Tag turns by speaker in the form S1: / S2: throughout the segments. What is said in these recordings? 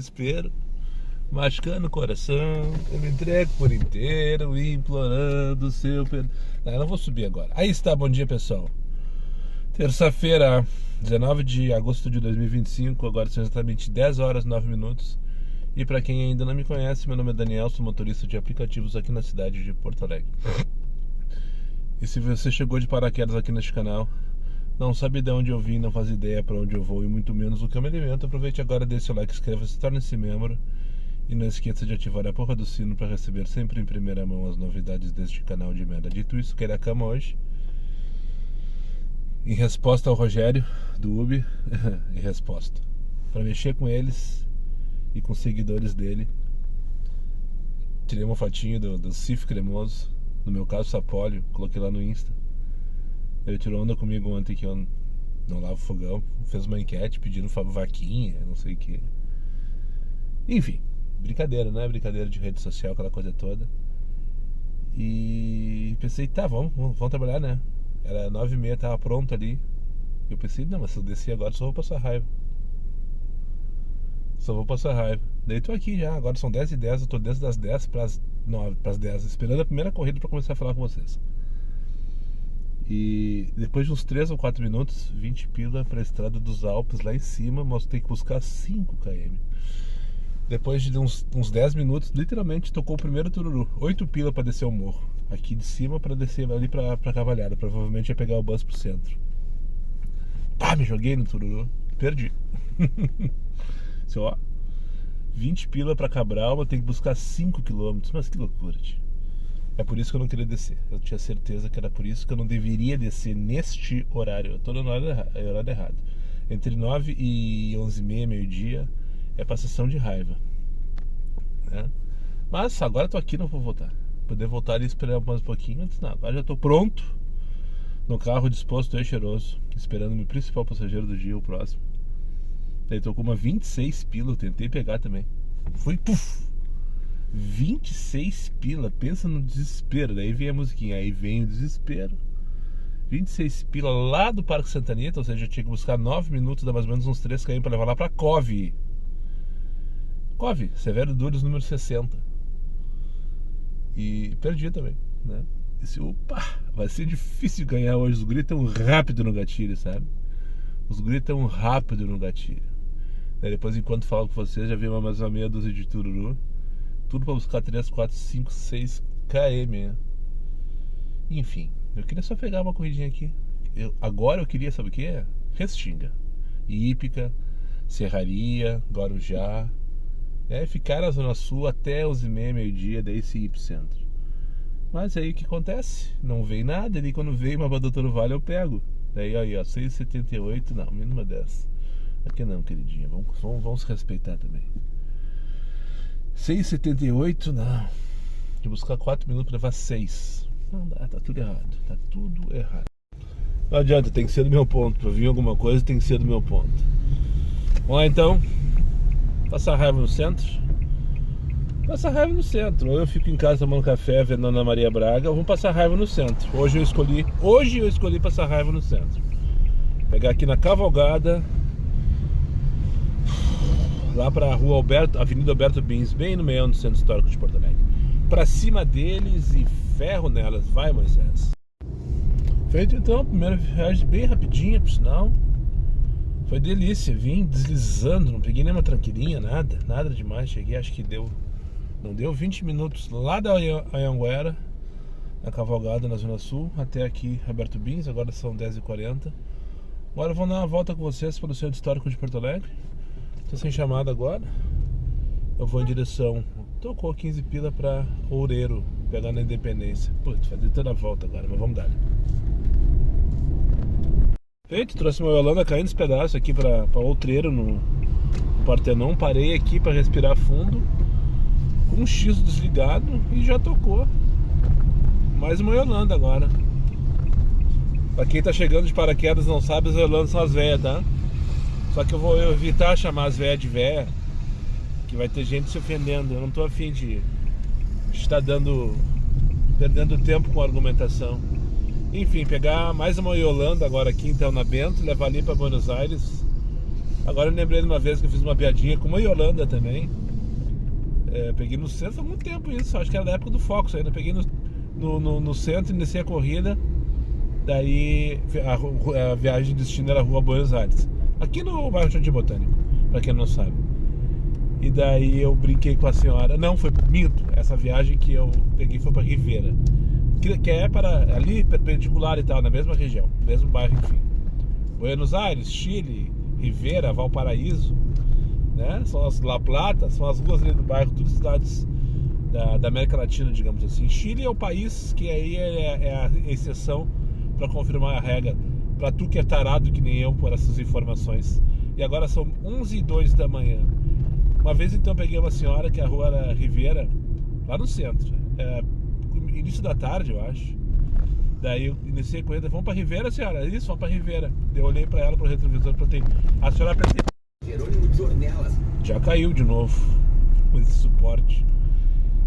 S1: desespero, machucando o coração, eu me entrego por inteiro, implorando o seu perdão. Não, eu não vou subir agora. Aí está, bom dia pessoal. Terça-feira, 19 de agosto de 2025, agora são exatamente 10 horas e 9 minutos. E para quem ainda não me conhece, meu nome é Daniel, sou motorista de aplicativos aqui na cidade de Porto Alegre. E se você chegou de paraquedas aqui neste canal, não sabe de onde eu vim, não faz ideia para onde eu vou e muito menos o que eu me alimento, aproveite agora, deixe o like, inscreva-se, torne-se membro e não esqueça de ativar a porra do sino para receber sempre em primeira mão as novidades deste canal de merda. Dito isso, queria a cama hoje. Em resposta ao Rogério do Ubi, em resposta, para mexer com eles e com os seguidores dele, tirei uma fotinho do Cif cremoso, no meu caso Sapólio, coloquei lá no Insta. Ele tirou onda comigo ontem que eu não lavo fogão, fez uma enquete pedindo vaquinha, não sei o que. Enfim, brincadeira, né? Brincadeira de rede social, aquela coisa toda. E pensei, tá, vamos trabalhar, né? Era 9h30, tava pronto ali. Eu pensei, não, mas se eu descer agora só vou passar raiva. Daí tô aqui já, agora são 10h10, eu tô desde as 10 pras 10, esperando a primeira corrida pra começar a falar com vocês. E depois de uns 3 ou 4 minutos, 20 pila pra estrada dos Alpes lá em cima, mas tem que buscar 5 km. Depois de uns 10 minutos, literalmente tocou o primeiro tururu, 8 pila pra descer o morro. Aqui de cima pra descer ali pra Cavalhada, provavelmente ia pegar o bus pro centro. Pá, me joguei no tururu, perdi. Assim, ó, 20 pila pra Cabral, eu tenho que buscar 5 km, mas que loucura, tio. É por isso que eu não queria descer. Eu tinha certeza que era por isso que eu não deveria descer neste horário. Eu tô no horário errado. Entre 9 e 11h30, meio-dia, é passação de raiva, né? Mas agora eu tô aqui, não vou voltar. Poder voltar e esperar mais um pouquinho. Antes não, agora já tô pronto no carro, disposto e cheiroso, esperando o meu principal passageiro do dia, o próximo. Daí tô com uma 26 pila, eu tentei pegar também. Foi puf! 26 pila, pensa no desespero. Daí vem a musiquinha, aí vem o desespero. 26 pila lá do Parque Santa Anita, ou seja, eu tinha que buscar 9 minutos, dá mais ou menos uns 3 km pra levar lá pra Cove, Severo Dures, número 60. E perdi também, né? Disse, opa, vai ser difícil ganhar hoje. Os guris tão rápido no gatilho, sabe? Os guris tão rápido no gatilho. Daí depois, enquanto falo com vocês, já vi mais uma meia dúzia de tururu. Tudo pra buscar 3, 4, 5, 6 km, né? Enfim, eu queria só pegar uma corridinha aqui. Agora eu queria, sabe o que? Restinga, Ípica, Serraria, Guarujá. Ficar na Zona Sul até 11h30, meio-dia, daí se ir pro centro. Mas aí o que acontece? Não vem nada, ali quando vem uma Doutor Vale eu pego. Daí aí, ó, 6,78, não, mínima 10. Aqui não, queridinha, vamos se respeitar também. 6,78, não. De buscar 4 minutos pra levar 6. Não dá, tá tudo errado. Tá tudo errado. Não adianta, tem que ser do meu ponto. Pra vir alguma coisa tem que ser do meu ponto. Vamos lá então. Passar raiva no centro. Ou eu fico em casa tomando café vendo Ana Maria Braga, ou vamos passar raiva no centro. Hoje eu escolhi passar raiva no centro. Pegar aqui na Cavalgada, lá pra rua Avenida Alberto Bins, bem no meio do centro histórico de Porto Alegre. Pra cima deles e ferro nelas, vai Moisés. Feito então a primeira viagem bem rapidinha, por sinal. Foi delícia, vim deslizando, não peguei nenhuma tranquilinha, nada demais. Cheguei, acho que não deu 20 minutos lá da Anhanguera, na Cavalgada, na Zona Sul, até aqui Alberto Bins. Agora são 10h40. Agora eu vou dar uma volta com vocês pelo centro histórico de Porto Alegre. Tô sem chamada agora. Eu vou em direção, tocou 15 pila pra Oureiro, pegar na Independência. Putz, fazer toda a volta agora, mas vamos dar. Feito, trouxe uma Yolanda caindo os pedaços aqui pra Outreiro, no Partenon. Parei aqui pra respirar fundo, com um X desligado, e já tocou. Mais uma Yolanda agora. Pra quem tá chegando de paraquedas não sabe, as Yolandas são as velhas, tá? Só que eu vou evitar chamar as velhas de véia, que vai ter gente se ofendendo. Eu não tô afim de estar perdendo tempo com a argumentação. Enfim, pegar mais uma Yolanda agora aqui então na Bento, levar ali para Buenos Aires, Agora eu lembrei de uma vez que eu fiz uma piadinha com uma Yolanda também. Peguei no centro há muito tempo isso, acho que era da época do Fox ainda. Peguei no centro, iniciei a corrida. Daí a viagem de destino era a Rua Buenos Aires, aqui no bairro Jardim Botânico, pra quem não sabe. E daí eu brinquei com a senhora. Não, foi minto. Essa viagem que eu peguei foi pra Rivera, que é para ali perpendicular e tal, na mesma região, mesmo bairro, enfim. Buenos Aires, Chile, Rivera, Valparaíso, né? São as La Plata, são as ruas ali do bairro, todas cidades da América Latina, digamos assim. Chile é o país que aí é a exceção para confirmar a regra, para tu que é tarado que nem eu por essas informações. E agora são 11h02 da manhã. Uma vez então eu peguei uma senhora que a rua era Rivera, lá no centro, início da tarde eu acho. Daí eu iniciei com ela, vamos pra Rivera, senhora? Isso, vamos pra Rivera. Eu olhei pra ela pro retrovisor, a senhora percebeu. Já caiu de novo com esse suporte.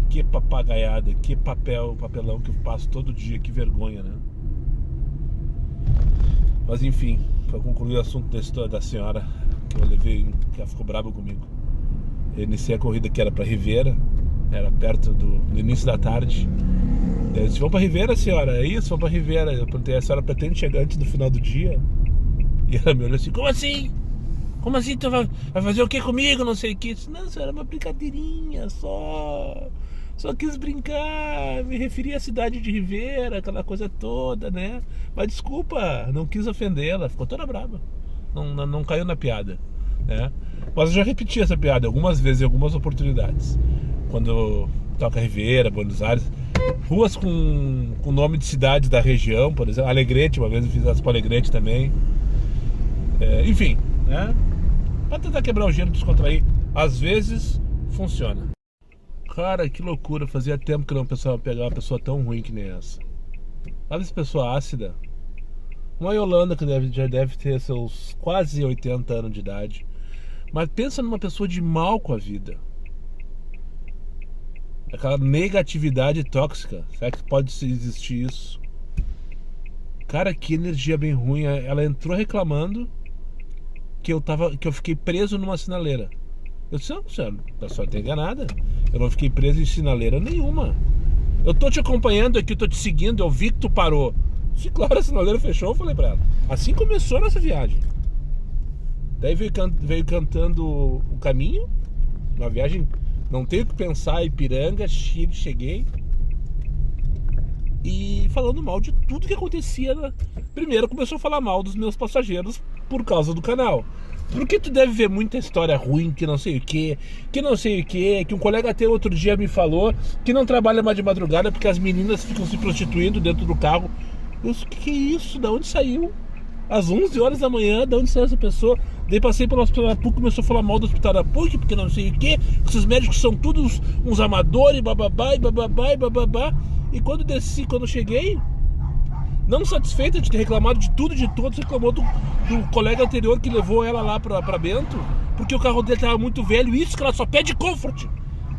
S1: Que papagaiada, que papelão que eu passo todo dia, que vergonha, né? Mas enfim, para concluir o assunto da história da senhora, que eu levei, que ela ficou brava comigo. Eu iniciei a corrida que era pra Rivera, era perto do início da tarde. Eu disse, vamos pra Rivera, senhora? É isso, vamos pra Rivera. Eu perguntei, a senhora pretende chegar antes do final do dia? E ela me olhou assim, como assim? Como assim? Tu vai fazer o que comigo? Não sei o que. Eu disse, não, senhora, é uma brincadeirinha só quis brincar, me referi à cidade de Rivera, aquela coisa toda, né? Mas desculpa, não quis ofendê-la, ficou toda brava. Não caiu na piada, né? Mas eu já repeti essa piada algumas vezes, em algumas oportunidades. Quando toca Rivera, Buenos Aires, ruas com nome de cidades da região, por exemplo, Alegrete, uma vez eu fiz as com Alegrete também. Enfim, né? Pra tentar quebrar o gelo, descontrair, às vezes funciona. Cara, que loucura, fazia tempo que não pensava pegar uma pessoa tão ruim que nem essa. Olha essa pessoa ácida. Uma Yolanda que já deve ter seus quase 80 anos de idade. Mas pensa numa pessoa de mal com a vida. Aquela negatividade tóxica. Será que pode existir isso? Cara, que energia bem ruim. Ela entrou reclamando que eu fiquei preso numa sinaleira. Eu disse, não, senhora, a senhora tá enganada. Eu não fiquei preso em sinaleira nenhuma. Eu tô te acompanhando aqui, tô te seguindo, eu vi que tu parou. Se claro, a sinaleira fechou, eu falei pra ela. Assim começou a nossa viagem. Daí veio cantando o caminho. Uma viagem, não tenho que pensar, Ipiranga, Chile, cheguei. E falando mal de tudo que acontecia, né? Primeiro começou a falar mal dos meus passageiros por causa do canal. Porque tu deve ver muita história ruim, que não sei o que um colega até outro dia me falou que não trabalha mais de madrugada porque as meninas ficam se prostituindo dentro do carro. Eu disse, que é isso? Da onde saiu? Às 11 horas da manhã, da onde saiu essa pessoa? Daí passei pelo hospital da PUC, começou a falar mal do hospital da PUC, porque não sei o que esses médicos são todos uns amadores, bababá, e bababá, e bababá. E quando desci, quando cheguei, não satisfeita de ter reclamado de tudo e de todos, reclamou do colega anterior que levou ela lá pra Bento, porque o carro dele tava muito velho. Isso que ela só pede Comfort.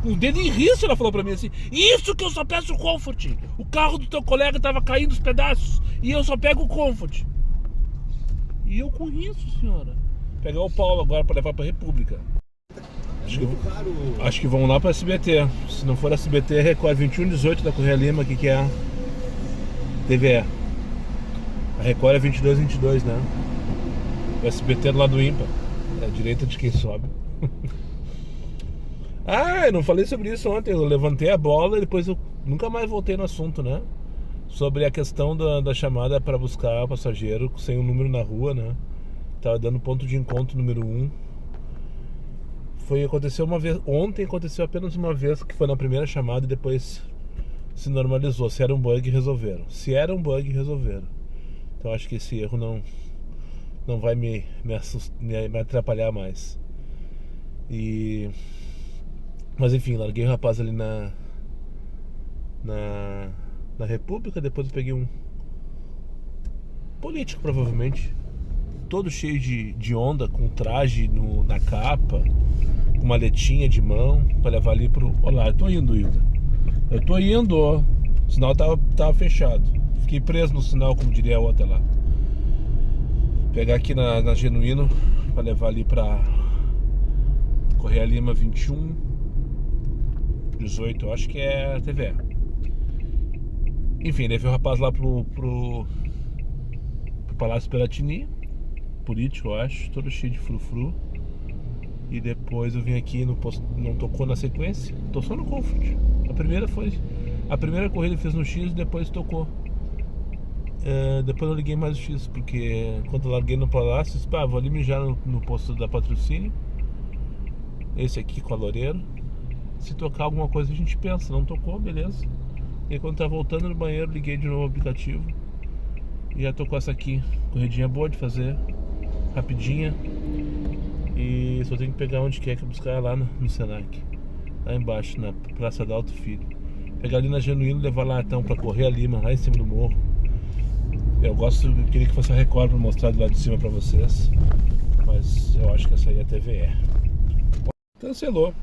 S1: Com o dedo em risco ela falou pra mim assim, isso que eu só peço Comfort. O carro do teu colega tava caindo os pedaços e eu só pego o Comfort. E eu com isso, senhora. Pegar o Paulo agora pra levar pra República. Acho que vão lá pra SBT. Se não for SBT, Record 2118 da Correia Lima, que é a TVE. A Record é 2222, né? O SBT é do lado do ímpar. É a direita de quem sobe. Eu não falei sobre isso ontem. Eu levantei a bola e depois eu nunca mais voltei no assunto, né? Sobre a questão da chamada para buscar passageiro sem um número na rua, né? Tava dando ponto de encontro número 1. Aconteceu uma vez. Ontem aconteceu apenas uma vez, que foi na primeira chamada e depois se normalizou. Se era um bug, resolveram. Então acho que esse erro não vai me atrapalhar mais. Mas enfim, larguei o rapaz ali na República. Depois eu peguei um político, provavelmente, todo cheio de onda, com traje na capa, com maletinha de mão, pra levar ali pro... Olha lá, eu tô indo, Hilda. O sinal tava fechado. Fiquei preso no sinal, como diria a outra lá. Pegar aqui na Genuíno, pra levar ali pra Correia Lima 21 18, eu acho que é a TVE. Enfim, levei o rapaz lá pro Palácio Piratini, político, eu acho, todo cheio de frufru. E depois eu vim aqui no posto, não tocou na sequência, tô só no Comfort. A primeira corrida fez no X e depois tocou. Depois eu liguei mais o X, porque quando eu larguei no Palácio, disse, vou ali mijar no posto da Patrocínio. Esse aqui com a Loureiro. Se tocar alguma coisa a gente pensa, não tocou, beleza. E aí, quando tá voltando no banheiro, liguei de novo o aplicativo e já tocou essa aqui. Corridinha boa de fazer, rapidinha. E só tenho que pegar onde quer que buscar lá no Senac, lá embaixo, na Praça da Alto Filho. Pegar ali na Genuíno e levar lá então pra Correia Lima, lá em cima do morro. Eu queria que fosse a Record pra mostrar de lá de cima pra vocês, mas eu acho que essa aí é a TVE. Cancelou.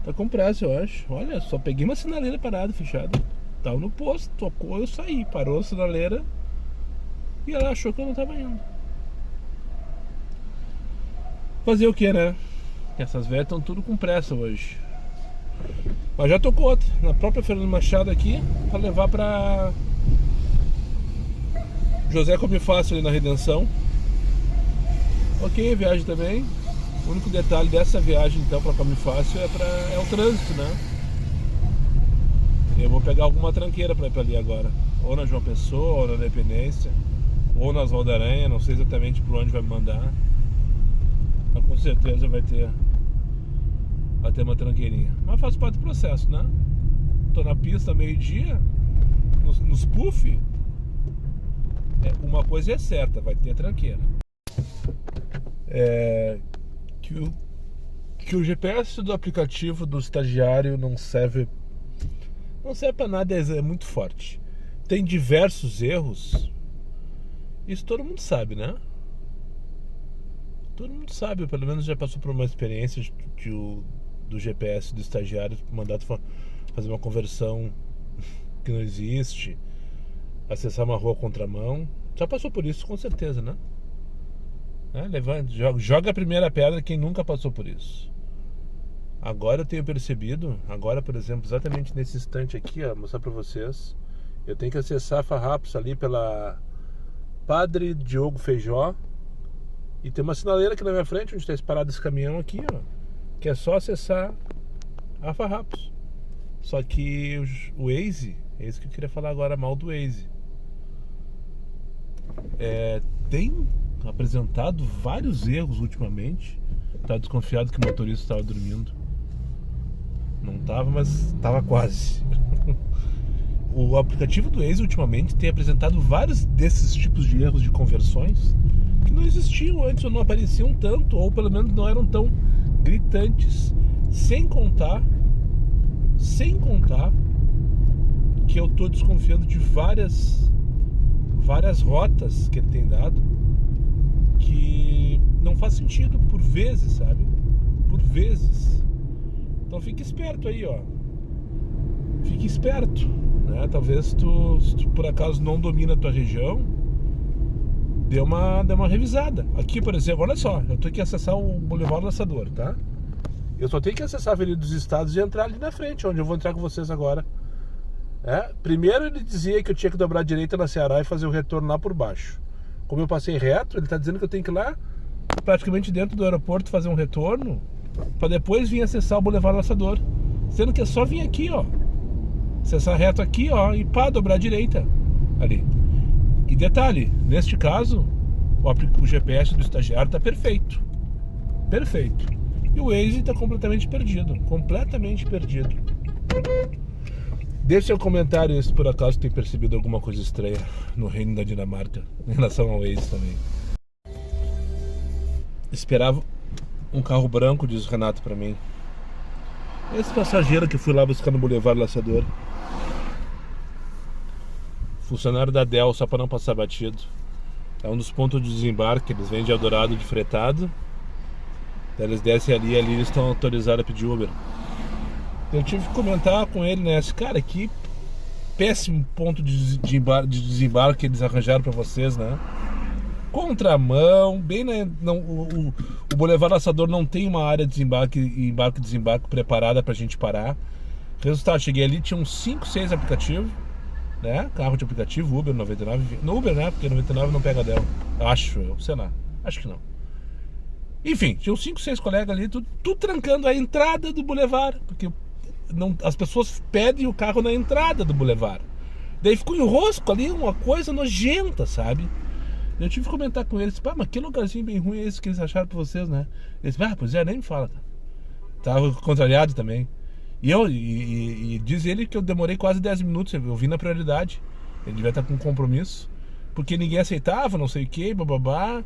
S1: Tá com prazo, eu acho. Olha, só peguei uma sinaleira parada, fechada. Tava no posto, tocou, eu saí. Parou a sinaleira e ela achou que eu não tava indo. Fazer o que, né? Essas velhas estão tudo com pressa hoje. Mas já tocou outra, na própria Fernando Machado aqui, pra levar pra José Come Fácil ali na Redenção. Ok, viagem também. O único detalhe dessa viagem então pra Come Fácil é o trânsito, né? Eu vou pegar alguma tranqueira pra ir pra ali agora. Ou na João Pessoa, ou na Independência, ou nas Valdaranha, não sei exatamente por onde vai me mandar. Mas com certeza vai ter uma tranqueirinha. Mas faz parte do processo, né? Tô na pista meio-dia, nos puff. Uma coisa é certa, vai ter tranqueira. Que o GPS do aplicativo do estagiário não serve pra nada, é muito forte. Tem diversos erros. Isso todo mundo sabe, né? Todo mundo sabe, pelo menos já passou por uma experiência do GPS do estagiário mandado fazer uma conversão que não existe, acessar uma rua contramão. Já passou por isso, com certeza, né? Joga a primeira pedra quem nunca passou por isso. Agora eu tenho percebido, por exemplo, exatamente nesse instante aqui, ó, mostrar pra vocês, eu tenho que acessar Farrapos ali pela Padre Diogo Feijó. E tem uma sinaleira aqui na minha frente, onde está parado esse caminhão aqui, ó, que é só acessar a Farrapos. Só que o Waze, é isso que eu queria falar agora, mal do Waze, tem apresentado vários erros ultimamente. Estava desconfiado que o motorista estava dormindo. Não estava, mas estava quase. O aplicativo do Waze ultimamente tem apresentado vários desses tipos de erros de conversões que não existiam antes, ou não apareciam tanto, ou pelo menos não eram tão gritantes. Sem contar que eu tô desconfiando de várias rotas que ele tem dado que não faz sentido por vezes, sabe? Por vezes. Então fique esperto aí, ó. Fique esperto, né? Talvez se tu por acaso não domina a tua região, dê uma revisada. Aqui, por exemplo, olha só, eu tenho que acessar o Boulevard Laçador, tá? Eu só tenho que acessar a Avenida dos Estados e entrar ali na frente, onde eu vou entrar com vocês agora. Primeiro ele dizia que eu tinha que dobrar a direita na Ceará e fazer o retorno lá por baixo. Como eu passei reto, ele está dizendo que eu tenho que ir lá praticamente dentro do aeroporto fazer um retorno para depois vir acessar o Boulevard Laçador, sendo que é só vir aqui, ó, acessar reto aqui, ó, e dobrar a direita ali. E detalhe, neste caso o GPS do estagiário está perfeito, e o Waze está completamente perdido. Deixe seu comentário se por acaso tem percebido alguma coisa estranha no reino da Dinamarca em relação ao Waze também. Esperava um carro branco, diz o Renato pra mim. Esse passageiro que fui lá buscar no Boulevard Laçador, funcionário da Dell, só pra não passar batido. É um dos pontos de desembarque, eles vêm de Eldorado de fretado. Daí eles descem ali eles estão autorizados a pedir Uber. Eu tive que comentar com ele, né? Cara, que péssimo ponto de desembarque que eles arranjaram pra vocês, né? contramão, bem o Boulevard Laçador não tem uma área de embarque e desembarque preparada pra gente parar. Resultado, cheguei ali, tinha uns 5, 6 aplicativos, né? Carro de aplicativo, Uber 99, no Uber, né? Porque 99 não pega dela, acho eu, sei lá, acho que não. Enfim, tinha uns 5, 6 colegas ali, tudo trancando a entrada do Boulevard, porque as pessoas pedem o carro na entrada do Boulevard. Daí ficou em rosco ali, uma coisa nojenta, sabe? Eu tive que comentar com eles, pá, mas que lugarzinho bem ruim é esse que eles acharam pra vocês, né? Eles, pois é, nem me fala, cara. Tava contrariado também. E diz ele que eu demorei quase 10 minutos, eu vim na prioridade. Ele devia estar com um compromisso, porque ninguém aceitava, não sei o que, bababá.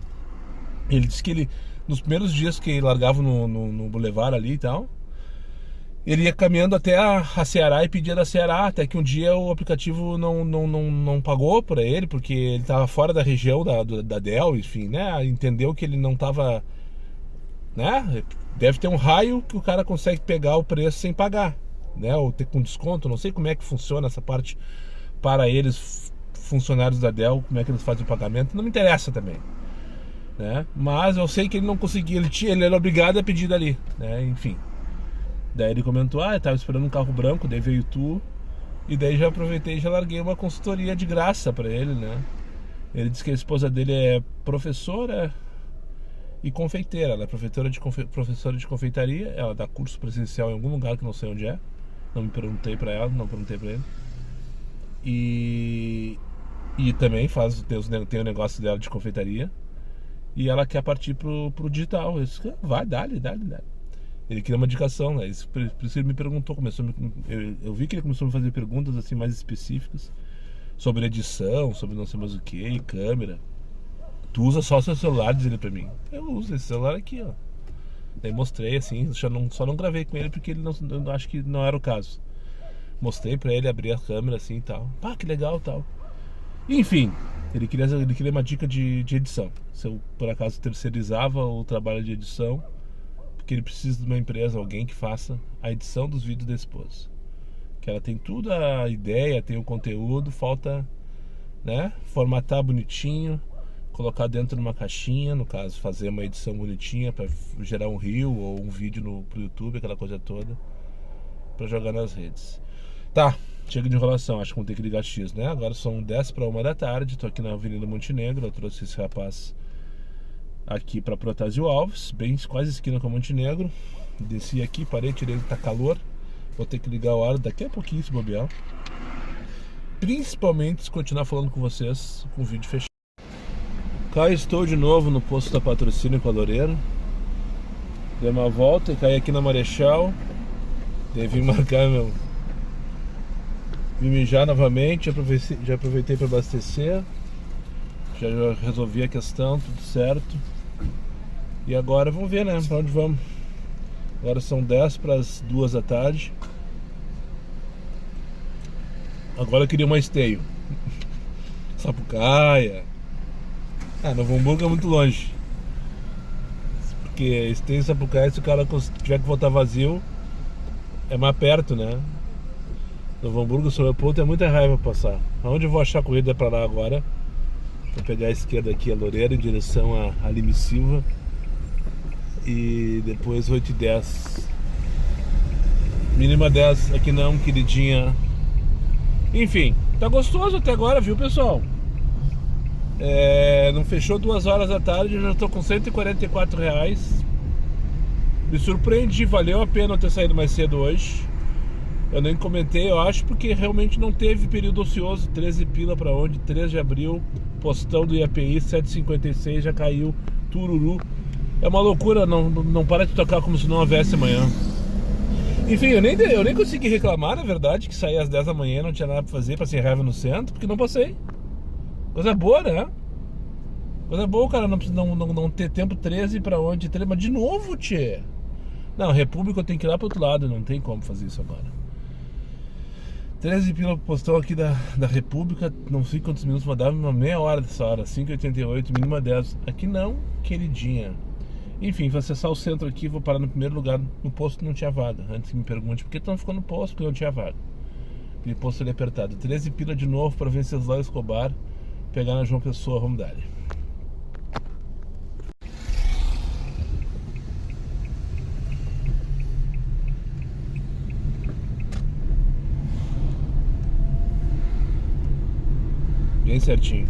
S1: Ele disse que ele, nos primeiros dias que largava no Boulevard ali e tal, ele ia caminhando até a Ceará e pedia da Ceará, até que um dia o aplicativo não pagou para ele, porque ele estava fora da região da Del, enfim, né? Entendeu que ele não estava, né? Deve ter um raio que o cara consegue pegar o preço sem pagar, né? Ou ter com desconto, não sei como é que funciona essa parte para eles, funcionários da Del, como é que eles fazem o pagamento, não me interessa também, né? Mas eu sei que ele não conseguia, ele era obrigado a pedir dali, né? Enfim. Daí ele comentou, eu tava esperando um carro branco, daí veio tu. E daí já aproveitei e já larguei uma consultoria de graça pra ele, né? Ele disse que a esposa dele é professora e confeiteira. Ela é professora de confeitaria. Ela dá curso presencial em algum lugar que não sei onde é. Não me perguntei pra ela, não perguntei pra ele. E também tem o negócio dela de confeitaria. E ela quer partir pro digital. Eu disse, vai, dá-lhe. Ele queria uma indicação, né? Por isso ele me perguntou, eu vi que ele começou a me fazer perguntas assim mais específicas sobre edição, sobre não sei mais o que, câmera. Tu usa só seu celular, diz ele pra mim. Eu uso esse celular aqui, ó. Daí mostrei assim, só não gravei com ele porque ele eu acho que não era o caso. Mostrei pra ele, abrir a câmera assim e tal. Pá, que legal tal. Enfim, ele queria uma dica de edição. Se eu por acaso terceirizava o trabalho de edição, porque ele precisa de uma empresa, alguém que faça a edição dos vídeos da esposa. Que ela tem tudo a ideia, tem o conteúdo, falta, né, formatar bonitinho, colocar dentro de uma caixinha, no caso, fazer uma edição bonitinha para gerar um reel ou um vídeo pro YouTube, aquela coisa toda, para jogar nas redes. Tá, chega de enrolação, acho que vou ter que ligar X, né? Agora são 10 para 1 da tarde, tô aqui na Avenida Montenegro, eu trouxe esse rapaz aqui para Protásio Alves, bem quase esquina com Montenegro. Desci aqui, parei, tirei, tá calor. Vou ter que ligar o ar daqui a pouquinho, se bobear. Principalmente se continuar falando com vocês com o vídeo fechado. Cá estou de novo no posto da Patrocínio com a Loureiro. Dei uma volta e caí aqui na Marechal. Vim marcar vim mijar novamente, já aproveitei para abastecer. Já resolvi a questão, tudo certo. E agora vamos ver, né, pra onde vamos. Agora são 10 para as 2 da tarde. Agora eu queria uma esteio. Sapucaia. Novo Hamburgo é muito longe. Porque esteio e Sapucaia, se o cara tiver que voltar vazio, é mais perto, né? Novo Hamburgo, São Leopoldo, é muita raiva pra passar. Aonde eu vou achar a corrida pra lá agora? Vou pegar a esquerda aqui, a Loureiro, em direção a Lime Silva. E depois 8h10. Mínima 10, aqui não, queridinha. Enfim, tá gostoso até agora, viu, pessoal? Não fechou 2 horas da tarde, eu já tô com R$144. Me surpreendi, valeu a pena eu ter saído mais cedo hoje. Eu nem comentei, eu acho, porque realmente não teve período ocioso. 13 pila pra onde? 3 de abril, postão do IAPI, 7h56, já caiu, tururu. É uma loucura, não para de tocar como se não houvesse amanhã. Enfim, eu nem consegui reclamar, na verdade, que saí às 10 da manhã, não tinha nada pra fazer, passei raiva no centro, porque não passei. Coisa boa, né? Coisa boa, cara, não ter tempo 13 pra onde? Mas de novo, tchê. Não, República eu tenho que ir lá pro outro lado, não tem como fazer isso agora. 13 pila postão aqui da República, não sei quantos minutos, mas dava uma meia hora dessa hora, 5h88, mínima 10. Aqui não, queridinha. Enfim, vou acessar o centro aqui, vou parar no primeiro lugar, no posto que não tinha vaga. Antes que me pergunte, por que tu não ficou no posto? Porque não tinha vaga. Aquele posto ali apertado. 13 pila de novo para Venceslau Escobar, pegar na João Pessoa, vamos dar. Bem certinho.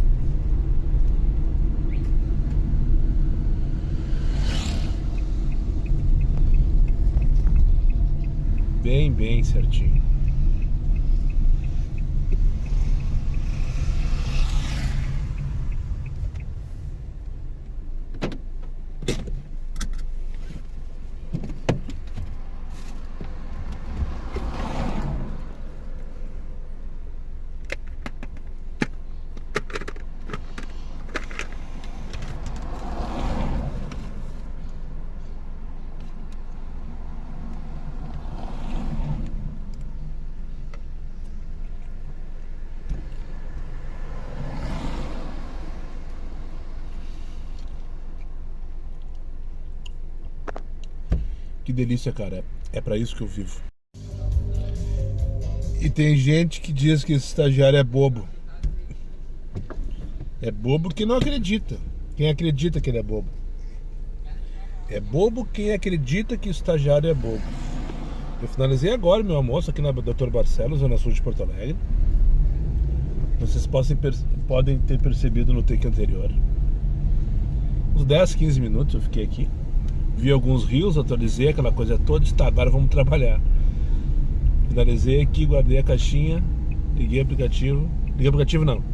S1: Bem certinho. Que delícia, cara. É pra isso que eu vivo. E tem gente que diz que esse estagiário é bobo. É bobo quem não acredita. Quem acredita que ele é bobo. É bobo quem acredita que o estagiário é bobo. Eu finalizei agora meu almoço aqui na Dr. Barcelos, zona sul de Porto Alegre. Vocês podem ter percebido no take anterior. Uns 10, 15 minutos eu fiquei aqui. Vi alguns rios, atualizei aquela coisa toda. Está, agora vamos trabalhar. Finalizei aqui, guardei a caixinha. Liguei o aplicativo. Liguei o aplicativo não.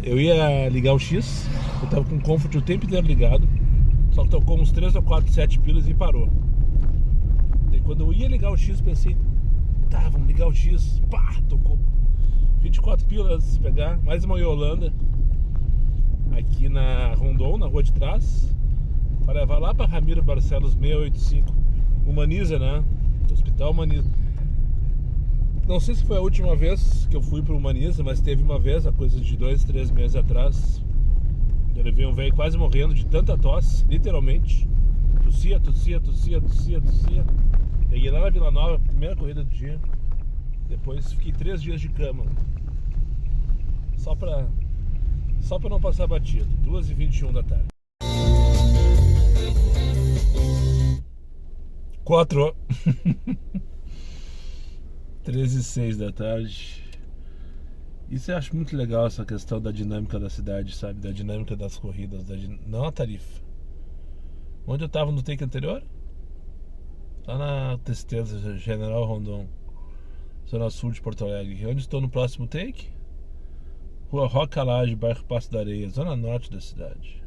S1: Eu ia ligar o X. Eu tava com o Comfort o tempo inteiro ligado. Só que tocou uns 3 ou 4, 7 pilas e parou. E quando eu ia ligar o X, pensei, tá, vamos ligar o X. Pá, tocou 24 pilas se pegar. Mais uma Yolanda aqui na Rondon, na rua de trás, para levar lá para Ramiro Barcelos 685. Humaniza, né? Hospital Humaniza. Não sei se foi a última vez que eu fui pro Humaniza, mas teve uma vez, há coisa de 2, 3 meses atrás. Eu levei um velho quase morrendo de tanta tosse, literalmente. Tossia. Peguei lá na Vila Nova, primeira corrida do dia. Depois fiquei 3 dias de cama. Só pra não passar batido. 2h21 da tarde. 13h06 da tarde. Isso eu acho muito legal, essa questão da dinâmica da cidade, sabe? Da dinâmica das corridas, não a tarifa. Onde eu tava no take anterior? Lá na Tristeza, General Rondon, zona sul de Porto Alegre. Onde estou no próximo take? Rua Roca Laje, bairro Passo da Areia, zona norte da cidade.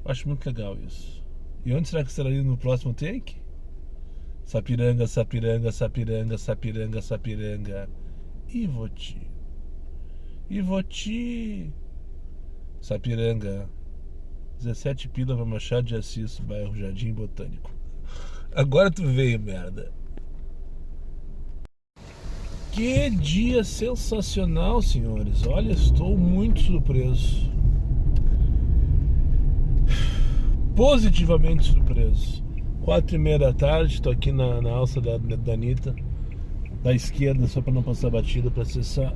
S1: Eu acho muito legal isso. E onde será que estarei no próximo take? Sapiranga. Ivoti. Sapiranga. 17 pila pra Machado de Assis, bairro Jardim Botânico. Agora tu veio, merda. Que dia sensacional, senhores. Olha, estou muito surpreso. Positivamente surpreso. 4h30 da tarde, estou aqui na alça da Anitta, da esquerda, só para não passar batida, para acessar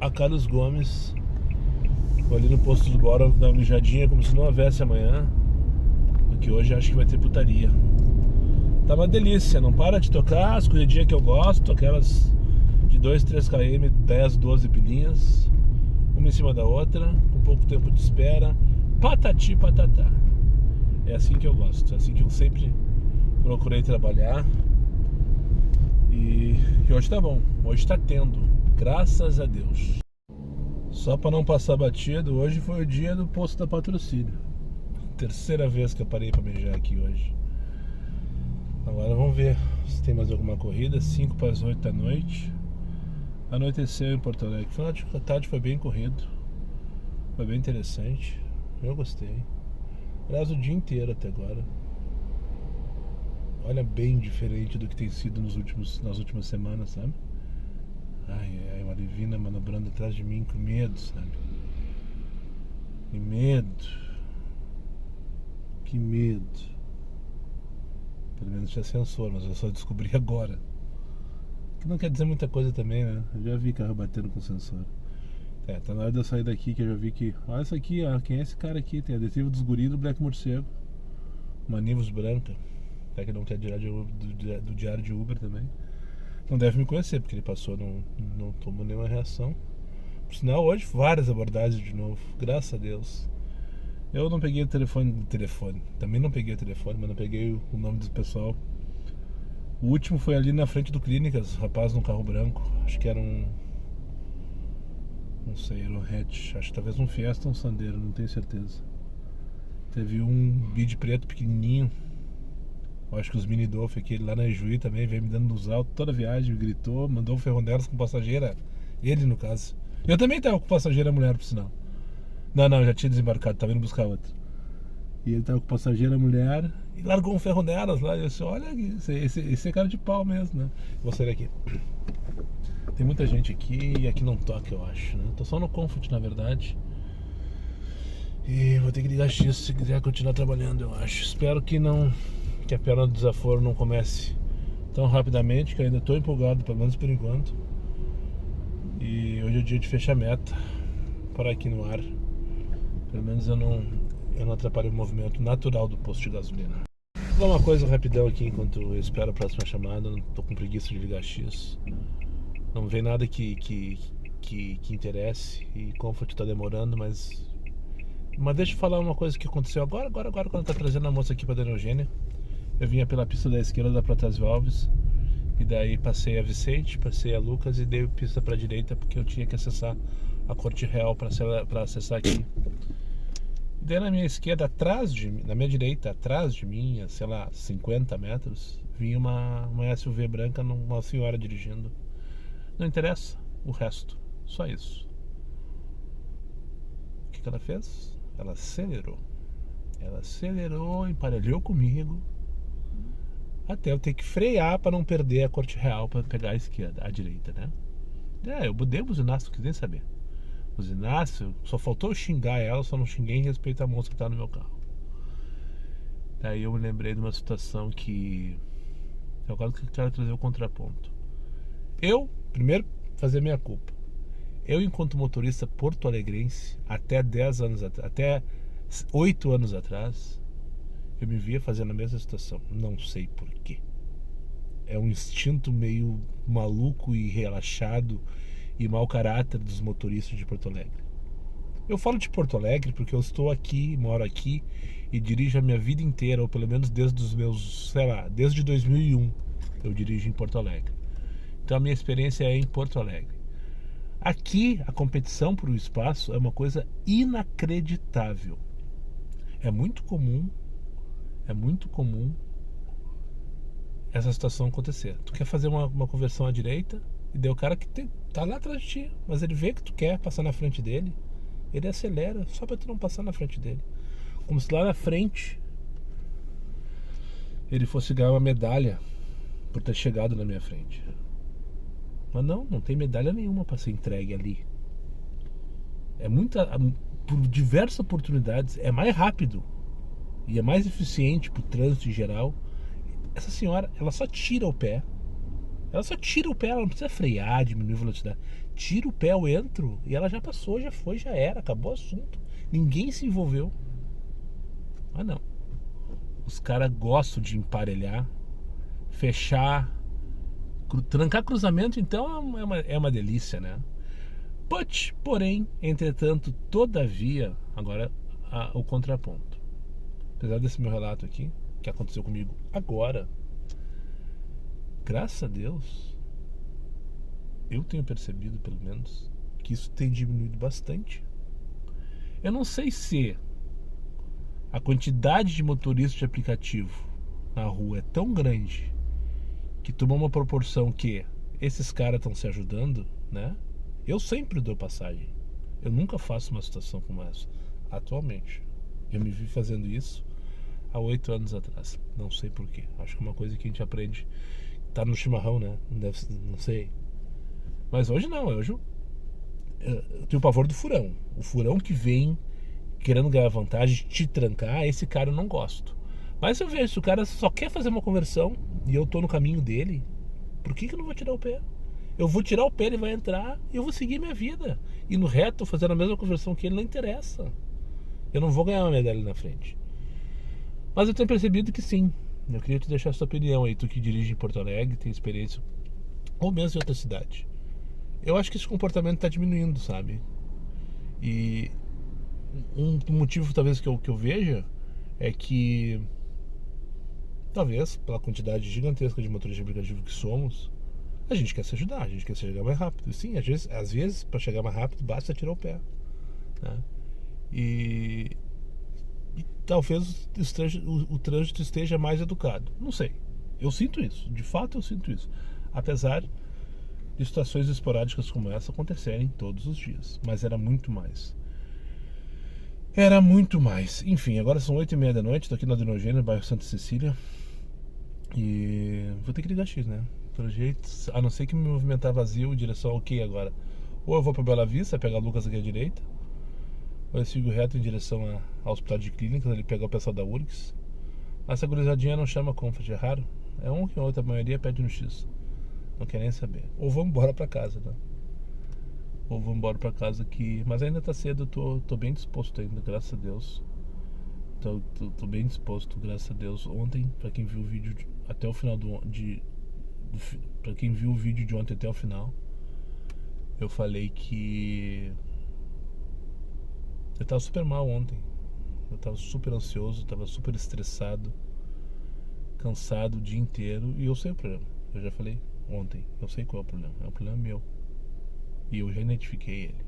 S1: a Carlos Gomes. Vou ali no posto de bora dar uma mijadinha como se não houvesse amanhã, porque hoje acho que vai ter putaria. Tá uma delícia, não para de tocar as corridinhas que eu gosto, aquelas de 2, 3 km, 10, 12 pilinhas, uma em cima da outra, com pouco tempo de espera, patati patatá. É assim que eu gosto, é assim que eu sempre procurei trabalhar. E hoje tá bom, hoje tá tendo, graças a Deus. Só para não passar batido, hoje foi o dia do posto da Patrocínio. Terceira vez que eu parei para mijar aqui hoje. Agora vamos ver se tem mais alguma corrida. 5 para as 8 da noite. Anoiteceu em Porto Alegre. Final de tarde foi bem corrido. Foi bem interessante. Eu gostei. Aliás, o dia inteiro até agora. Olha, bem diferente do que tem sido nas últimas semanas, sabe? Ai, uma divina manobrando atrás de mim com medo, sabe? Que medo. Que medo. Pelo menos tinha sensor, mas eu só descobri agora. Que não quer dizer muita coisa também, né? Eu já vi carro batendo com sensor. Tá na hora de eu sair daqui que eu já vi que... Olha isso aqui, ó. Quem é esse cara aqui? Tem adesivo dos guris do Black Morcego. Uma Nivus branca. Até que não quer tirar do diário de Uber também. Não deve me conhecer, porque ele passou, não tomou nenhuma reação. Por sinal, hoje várias abordagens de novo, graças a Deus. Eu não peguei o telefone, também não peguei o telefone, mas não peguei o nome do pessoal. O último foi ali na frente do Clínicas, rapaz num carro branco, acho que era um, não sei, era um hatch, acho que talvez um Fiesta ou um Sandero, não tenho certeza. Teve um Bid preto pequenininho, eu acho que os Mini Dolphin, aquele lá na Juí também, veio me dando nos altos toda a viagem, gritou, mandou um ferronelas com passageira, ele no caso. Eu também tava com passageira mulher, por sinal. Não, já tinha desembarcado, tava indo buscar outro. E ele tava com passageira mulher e largou um ferro nelas lá. E eu disse, olha, esse é cara de pau mesmo, né? Vou sair aqui. Tem muita gente aqui e aqui não toca, eu acho, né? Tô só no Comfort, na verdade. E vou ter que ligar X se quiser continuar trabalhando, eu acho. Espero que não, que a perna do desaforo não comece tão rapidamente, que eu ainda tô empolgado, pelo menos por enquanto. E hoje é o dia de fechar a meta. Parar aqui no ar. Pelo menos eu não atrapalho o movimento natural do posto de gasolina. Vou dar uma coisa rapidão aqui enquanto eu espero a próxima chamada. Não tô com preguiça de ligar X. Não vem nada que interesse. E Comfort tá demorando, mas deixa eu falar uma coisa que aconteceu agora quando tá trazendo a moça aqui pra Dona Eugênia. Eu vinha pela pista da esquerda da Protásio Alves. E daí passei a Vicente, passei a Lucas e dei pista pra direita porque eu tinha que acessar a Corte Real pra acessar aqui. Daí na minha esquerda, na minha direita, atrás de mim, sei lá, 50 metros, vinha uma SUV branca, uma senhora dirigindo. Não interessa o resto, só isso. O que ela fez? Ela acelerou. Ela acelerou, emparelhou comigo, até eu ter que frear para não perder a Corte Real para pegar a esquerda, a direita, né? Eu dei o buzinaço, não quis nem saber. Buzinaço, só faltou eu xingar ela, só não xinguei em respeito à moça que tá no meu carro. Daí eu me lembrei de uma situação que eu agora quero trazer o contraponto. Eu, primeiro, fazer minha culpa. Eu, enquanto motorista porto-alegrense, até 10 anos atrás, até 8 anos atrás, eu me via fazendo a mesma situação. Não sei porquê. É um instinto meio maluco e relaxado e mau caráter dos motoristas de Porto Alegre. Eu falo de Porto Alegre porque eu estou aqui, moro aqui e dirijo a minha vida inteira, ou pelo menos desde os meus, sei lá, desde 2001 eu dirijo em Porto Alegre. Então a minha experiência é em Porto Alegre. Aqui a competição por um espaço é uma coisa inacreditável. É muito comum essa situação acontecer. Tu quer fazer uma conversão à direita e daí o cara que tá lá atrás de ti, mas ele vê que tu quer passar na frente dele, ele acelera só pra tu não passar na frente dele, como se lá na frente ele fosse ganhar uma medalha por ter chegado na minha frente. Mas não tem medalha nenhuma pra ser entregue ali. Por diversas oportunidades é mais rápido e é mais eficiente pro trânsito em geral. Essa senhora, ela só tira o pé. Ela não precisa frear, diminuir a velocidade. Tira o pé, eu entro e ela já passou, já foi, já era, acabou o assunto. Ninguém se envolveu. Mas não. Os caras gostam de emparelhar, fechar, trancar cruzamento, então é uma delícia, né? Porém, entretanto, todavia, agora o contraponto. Apesar desse meu relato aqui, que aconteceu comigo agora, graças a Deus, eu tenho percebido, pelo menos, que isso tem diminuído bastante. Eu não sei se a quantidade de motoristas de aplicativo na rua é tão grande que toma uma proporção que esses caras estão se ajudando, né? Eu sempre dou passagem. Eu nunca faço uma situação como essa. Atualmente. Eu me vi fazendo isso há 8 anos atrás. Não sei porquê. Acho que é uma coisa que a gente aprende. Tá no chimarrão, né? Não sei. Mas hoje não. Hoje eu tenho o pavor do furão. O furão que vem querendo ganhar vantagem, te trancar, esse cara eu não gosto. Mas eu vejo, se o cara só quer fazer uma conversão e eu tô no caminho dele, por que eu não vou tirar o pé? Eu vou tirar o pé, ele vai entrar e eu vou seguir minha vida. E no reto, fazendo a mesma conversão que ele, não interessa. Eu não vou ganhar uma medalha na frente. Mas eu tenho percebido que sim. Eu queria te deixar essa opinião aí, tu que dirige em Porto Alegre, tem experiência, ou mesmo em outra cidade. eu acho que esse comportamento está diminuindo, sabe? E um motivo talvez que eu veja é que talvez pela quantidade gigantesca de motoristas de aplicativo que somos, a gente quer se ajudar, a gente quer chegar mais rápido. Sim, às vezes para chegar mais rápido basta tirar o pé, né? E talvez o trânsito esteja mais educado. Não sei. Eu sinto isso. De fato eu sinto isso. Apesar de situações esporádicas como essa acontecerem todos os dias. Mas era muito mais. Era muito mais. Enfim, agora são 8h30 da noite. Estou aqui na Adrenogênio, no bairro Santa Cecília. E vou ter que ligar X, né? Pelo jeito, a não ser que me movimentar vazio em direção ao que agora? Ou eu vou para Bela Vista, pegar Lucas aqui à direita, ou eu sigo reto em direção ao Hospital de Clínicas, ele pegar o pessoal da URGS. Essa gurizadinha não chama Comfort, é raro. É um que a outra, a maioria pede no X. Não quer nem saber. Ou vamos embora pra casa, né? Ou vamos embora pra casa que... Mas ainda tá cedo, eu tô bem disposto ainda, graças a Deus. Tô bem disposto, graças a Deus. Ontem, pra quem viu o vídeo até o final pra quem viu o vídeo de ontem até o final, eu falei que eu tava super mal ontem. Eu tava super ansioso, tava super estressado, cansado o dia inteiro. E eu sei o problema. Eu já falei ontem, eu sei qual é o problema. É um problema meu. E eu já identifiquei ele.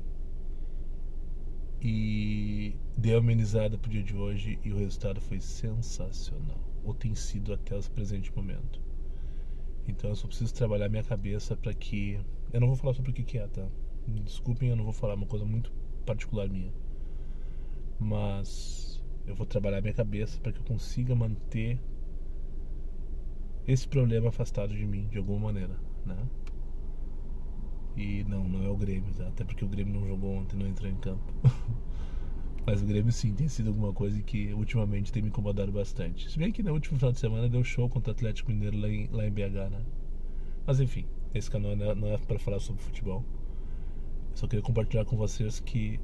S1: E dei uma amenizada pro dia de hoje e o resultado foi sensacional. Ou tem sido até o presente momento. Então eu só preciso trabalhar minha cabeça para que... Eu não vou falar sobre o que é, tá? Me desculpem, eu não vou falar uma coisa muito particular minha. Mas eu vou trabalhar minha cabeça para que eu consiga manter esse problema afastado de mim, de alguma maneira, né? E não é o Grêmio, tá? Até porque o Grêmio não jogou ontem, não entrou em campo. Mas o Grêmio sim, tem sido alguma coisa que ultimamente tem me incomodado bastante. Se bem que no último final de semana deu show contra o Atlético Mineiro lá em BH, né? Mas enfim, esse canal não é para falar sobre futebol. Eu só queria compartilhar com vocês que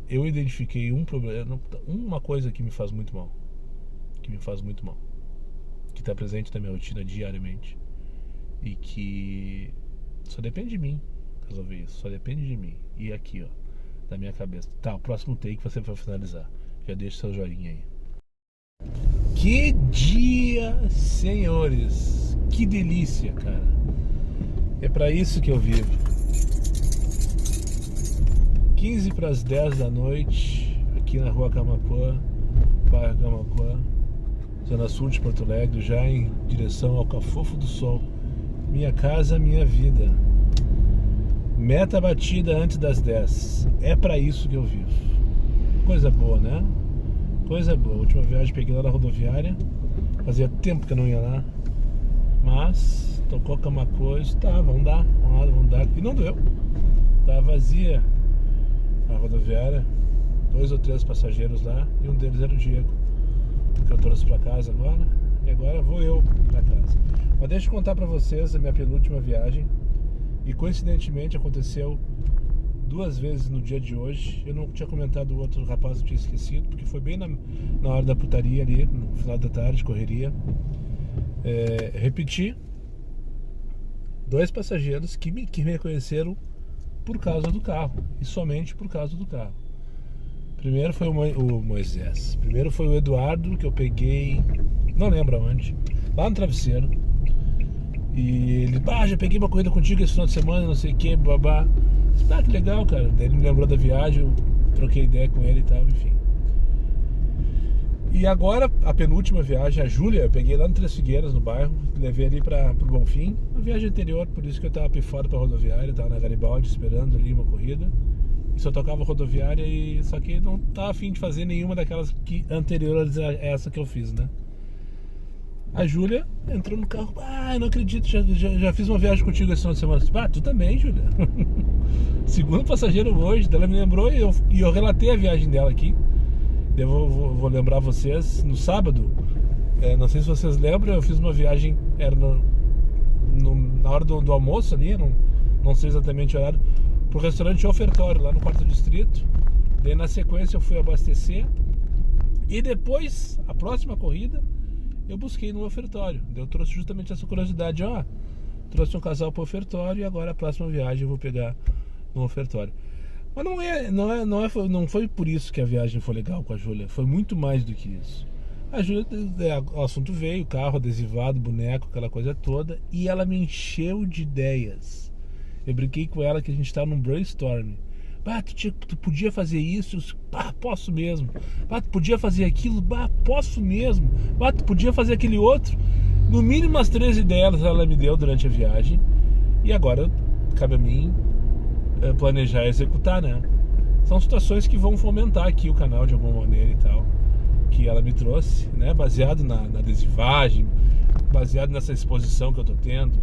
S1: eu identifiquei um problema, uma coisa que me faz muito mal. Que está presente na minha rotina diariamente. E que só depende de mim resolver isso. Só depende de mim. E aqui, ó, da minha cabeça. Tá, o próximo take você vai finalizar. Já deixa seu joinha aí. Que dia, senhores. Que delícia, cara. É pra isso que eu vivo. 15 para as 10 da noite, aqui na rua Camaquã, bairro Camaquã, zona sul de Porto Alegre, já em direção ao Cafofo do Sol. Minha casa, minha vida. Meta batida antes das 10. É pra isso que eu vivo. Coisa boa, né? Coisa boa. A última viagem peguei lá na rodoviária. Fazia tempo que eu não ia lá. Mas tocou Camaquã e disse, tá, vamos dar. E não doeu. Tava vazia a rodoviária. 2 ou 3 passageiros lá. E um deles era o Diego, que eu trouxe pra casa agora. E agora vou eu pra casa. Mas deixa eu contar pra vocês a minha penúltima viagem. E coincidentemente aconteceu 2 vezes no dia de hoje. Eu não tinha comentado o outro rapaz, eu tinha esquecido, porque foi bem na hora da putaria ali, no final da tarde, correria. Repeti. 2 passageiros que me reconheceram por causa do carro. E somente por causa do carro. Primeiro foi o Moisés. Primeiro foi o Eduardo, que eu peguei, não lembro aonde, lá no Travesseiro. E ele, já peguei uma corrida contigo esse final de semana, não sei o que, babá. Que legal, cara. Daí ele me lembrou da viagem, eu troquei ideia com ele e tal, enfim. E agora, a penúltima viagem, a Júlia, eu peguei lá no Três Figueiras, no bairro, levei ali pro Bonfim. Uma viagem anterior, por isso que eu tava pifado pra rodoviária, tava na Garibaldi esperando ali uma corrida. E só tocava rodoviária, e só que não tava a fim de fazer nenhuma daquelas anteriores a essa que eu fiz, né? A Júlia entrou no carro, eu não acredito, já fiz uma viagem contigo esse final de semana. Tu também, Júlia. Segundo passageiro hoje, ela me lembrou e eu relatei a viagem dela aqui. Eu vou lembrar vocês, no sábado, não sei se vocês lembram, eu fiz uma viagem, era na hora do almoço ali, não sei exatamente o horário, pro restaurante Ofertório, lá no 4º Distrito. Daí na sequência eu fui abastecer e depois, a próxima corrida, eu busquei no ofertório. Eu trouxe justamente essa curiosidade, trouxe um casal para o ofertório e agora a próxima viagem eu vou pegar no ofertório. Mas não foi por isso que a viagem foi legal com a Júlia, foi muito mais do que isso. A Júlia, o assunto veio, carro adesivado, boneco, aquela coisa toda, e ela me encheu de ideias. Eu brinquei com ela que a gente estava num brainstorming. Tu podia fazer isso? Posso mesmo. Tu podia fazer aquilo? Posso mesmo. Tu podia fazer aquele outro? No mínimo umas 3 ideias ela me deu durante a viagem. E agora cabe a mim planejar e executar, né? São situações que vão fomentar aqui o canal de alguma maneira e tal, que ela me trouxe, né? Baseado na adesivagem, baseado nessa exposição que eu tô tendo,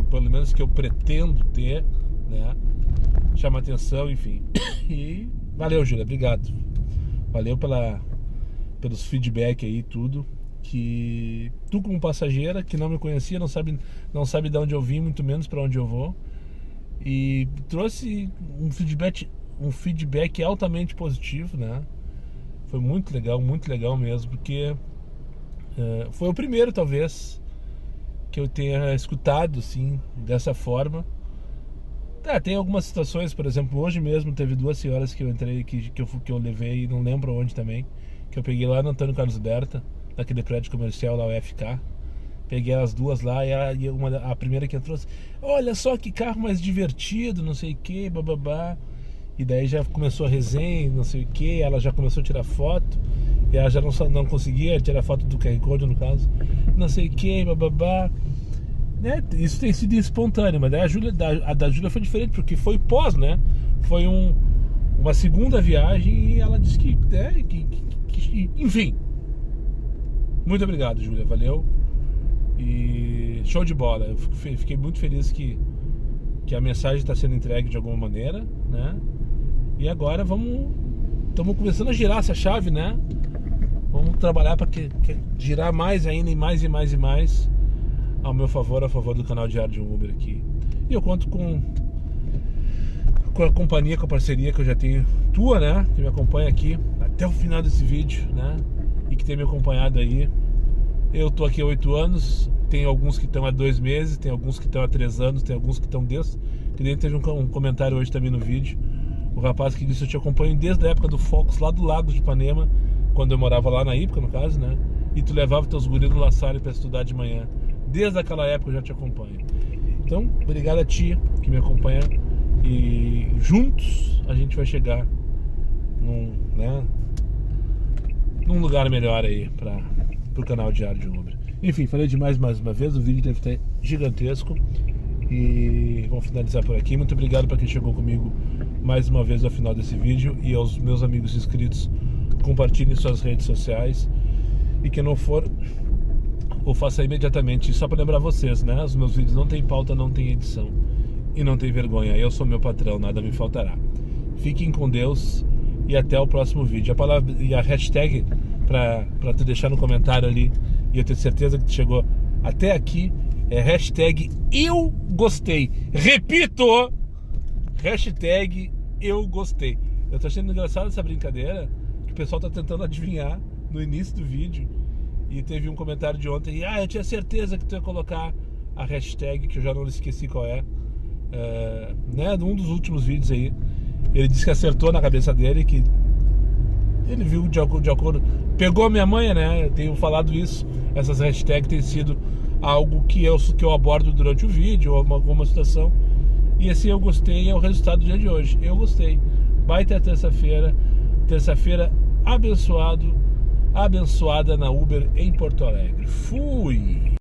S1: pelo menos que eu pretendo ter, né? Chama atenção, enfim. E valeu, Júlia, obrigado. Valeu pelos feedback aí, tudo. Que tu, como passageira, que não me conhecia, não sabe de onde eu vim, muito menos para onde eu vou, e trouxe um feedback altamente positivo, né? Foi muito legal mesmo, porque foi o primeiro, talvez, que eu tenha escutado, assim, dessa forma. Tem algumas situações, por exemplo, hoje mesmo teve 2 senhoras que eu entrei, que eu levei, não lembro onde também, que eu peguei lá no Antônio Carlos Berta, naquele prédio comercial lá, o FK. Peguei as 2 lá e a primeira que entrou, olha só que carro mais divertido, não sei o que, bababá. E daí já começou a resenha, não sei o que, ela já começou a tirar foto, e ela já não conseguia tirar foto do QR Code, no caso, não sei o que, bababá. Né? Isso tem sido espontâneo, mas daí a da Júlia foi diferente, porque foi pós, né? Foi uma segunda viagem e ela disse que enfim. Muito obrigado, Júlia, valeu. E show de bola. Eu fiquei muito feliz que a mensagem está sendo entregue de alguma maneira, né? E agora estamos começando a girar essa chave, né? Vamos trabalhar para girar mais ainda, e mais e mais e mais ao meu favor, a favor do canal Diário de um Uber aqui. E eu conto com a companhia, com a parceria que eu já tenho, tua, né? Que me acompanha aqui até o final desse vídeo, né? E que tem me acompanhado aí. Eu tô aqui há 8 anos, tem alguns que estão há 2 meses, tem alguns que estão há 3 anos, tem alguns que estão desde... Que nem teve um comentário hoje também no vídeo. O rapaz que disse: eu te acompanho desde a época do Focus, lá do Lago de Ipanema, quando eu morava lá na Ípica, no caso, né? E tu levava teus guris no La Salle para estudar de manhã. Desde aquela época eu já te acompanho. Então, obrigado a ti que me acompanha. E juntos a gente vai chegar num lugar melhor aí pro canal Diário de um Uber. Enfim, falei demais mais uma vez. O vídeo deve estar gigantesco. E vamos finalizar por aqui. Muito obrigado para quem chegou comigo mais uma vez ao final desse vídeo. E aos meus amigos inscritos, compartilhem suas redes sociais. E quem não for, ou faça imediatamente. Só para lembrar vocês, né? Os meus vídeos não tem pauta, não tem edição e não tem vergonha. Eu sou meu patrão, nada me faltará. Fiquem com Deus e até o próximo vídeo. A palavra e a hashtag para tu deixar no comentário ali, e eu tenho certeza que tu chegou até aqui, é hashtag eu gostei. Repito, hashtag eu gostei. Eu tô achando engraçado essa brincadeira, que o pessoal tá tentando adivinhar no início do vídeo. E teve um comentário de ontem, eu tinha certeza que tu ia colocar a hashtag, que eu já não esqueci qual é, né, num dos últimos vídeos aí. Ele disse que acertou na cabeça dele, que ele viu de acordo, pegou a minha manha, né? Eu tenho falado isso, essas hashtags têm sido algo que eu abordo durante o vídeo, ou alguma situação. E assim, eu gostei, é o resultado do dia de hoje. Eu gostei. Baita terça-feira abençoada na Uber em Porto Alegre. Fui!